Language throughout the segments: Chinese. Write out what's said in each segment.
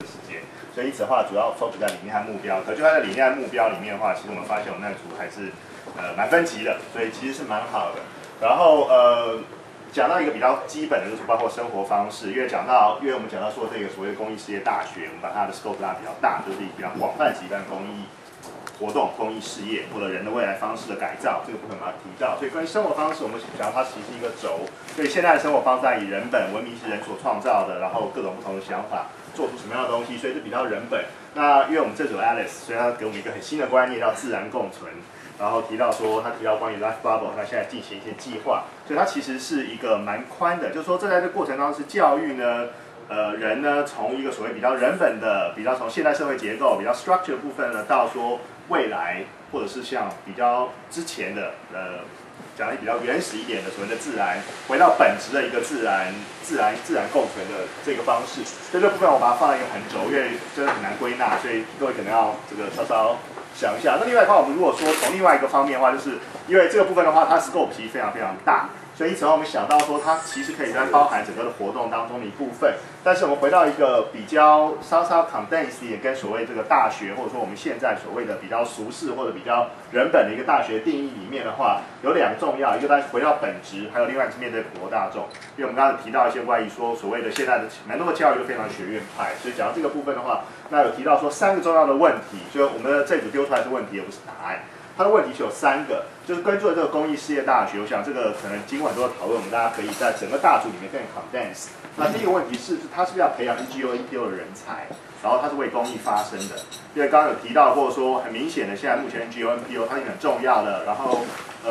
时间。所以因此的话，主要 focus 在理念和目标。可就它的理念和目标里面的话，其实我们发现我们那个组还是蛮分歧的，所以其实是蛮好的。然后讲到一个比较基本的，就是包括生活方式，因为我们讲到说这个所谓的公益事业大学，我们把它的 scope 拉比较大，就是比较广泛级的公益活动、公益事业或者人的未来方式的改造，这个部分把它提到。所以关于生活方式，我们讲它其实是一个轴。所以现在的生活方式以人本，文明是人所创造的，然后各种不同的想法，做出什么样的东西，所以是比较人本。那因为我们这组 Alice， 所以他给我们一个很新的观念，叫自然共存。然后他提到关于 Life Bubble， 他现在进行一些计划，所以它其实是一个蛮宽的，就是说在这个过程当中是教育呢。人呢，从一个所谓比较人本的、比较从现代社会结构比较 structure 的部分呢，到说未来，或者是像比较之前的讲的比较原始一点的所谓的自然，回到本质的一个自然共存的这个方式。所以这部分我把它放在一个很轴，因为真的很难归纳，所以各位可能要这个稍稍想一下。那另外的话，我们如果说从另外一个方面的话，就是因为这个部分的话，它 scope 其实非常非常大。所以因此我们想到说，它其实可以在包含整个的活动当中的一部分。但是我们回到一个比较稍稍 condensed 一点，跟所谓这个大学，或者说我们现在所谓的比较俗世或者比较人本的一个大学定义里面的话，有两个重要，一个当然回到本质，还有另外是面对普罗大众。因为我们刚才提到一些关于说所谓的现在的蛮多的教育都非常学院派，所以讲到这个部分的话，那有提到说3个重要的问题，所以我们的这组丢出来的问题也不是答案。它的问题是有3个，就是关注的这个公益事业大学，我想这个可能经过很多的讨论，我们大家可以在整个大组里面更 condense。那第一个问题是，它是不是要培养 NGO、NPO 的人才？然后它是为公益发声的，因为刚刚有提到过说，很明显的，现在目前 NGO、NPO 它是很重要的。然后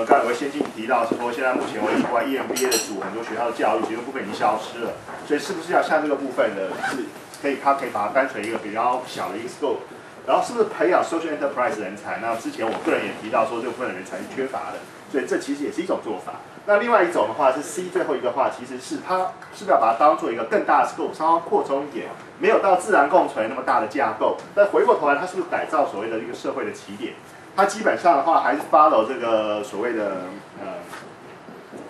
刚才有位先进提到说，现在目前为止，关于 EMBA 的组，很多学校的教育其实部分已经消失了，所以是不是要像这个部分的，是它可以把它单纯一个比较小的一个 scope。然后是不是培养 social enterprise 人才？那之前我个人也提到说，这部分的人才是缺乏的，所以这其实也是一种做法。那另外一种的话是 C 最后一个话，其实是它是不是要把它当做一个更大的 scope， 稍稍扩充一点，没有到自然共存那么大的架构，但回过头来，它是不是改造所谓的一个社会的起点？它基本上的话还是 follow 这个所谓的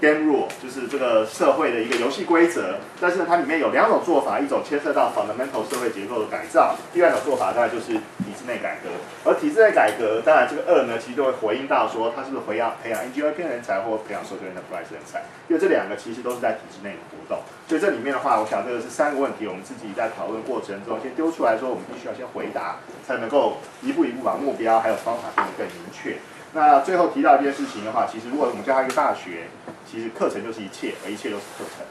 game rule， 就是这个社会的一个游戏规则，但是它里面有2种做法，一种牵涉到 fundamental 社会结构的改造，另外一种做法当然就是体制内改革。而体制内改革，当然这个2呢，其实就会回应到说，它是不是培养 NGO 人才或培养 social enterprise 人才，因为这2个其实都是在体制内的活动。所以这里面的话，我想这个是3个问题，我们自己在讨论过程中先丢出来说，我们必须要先回答，才能够一步一步把目标还有方法变得更明确。那最后提到一件事情的话，其实如果我们叫它一个大学，其实课程就是一切，而一切都是课程。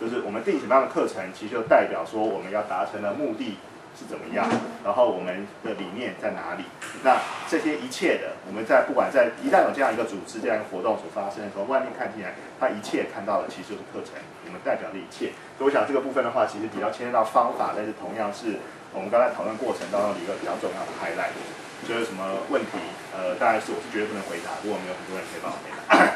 就是我们定什么样的课程，其实就代表说我们要达成的目的是怎么样，然后我们的理念在哪里。那这些一切的，我们不管一旦有这样一个组织、这样一个活动所发生的时候，外面看进来，它一切看到的其实就是课程，我们代表的一切。所以我想这个部分的话，其实比较牵涉到方法，但是同样是我们刚才讨论过程当中的一个比较重要的 highlight。所以有什么问题，当然是我是绝对不能回答，如果没有很多人可以帮我回答。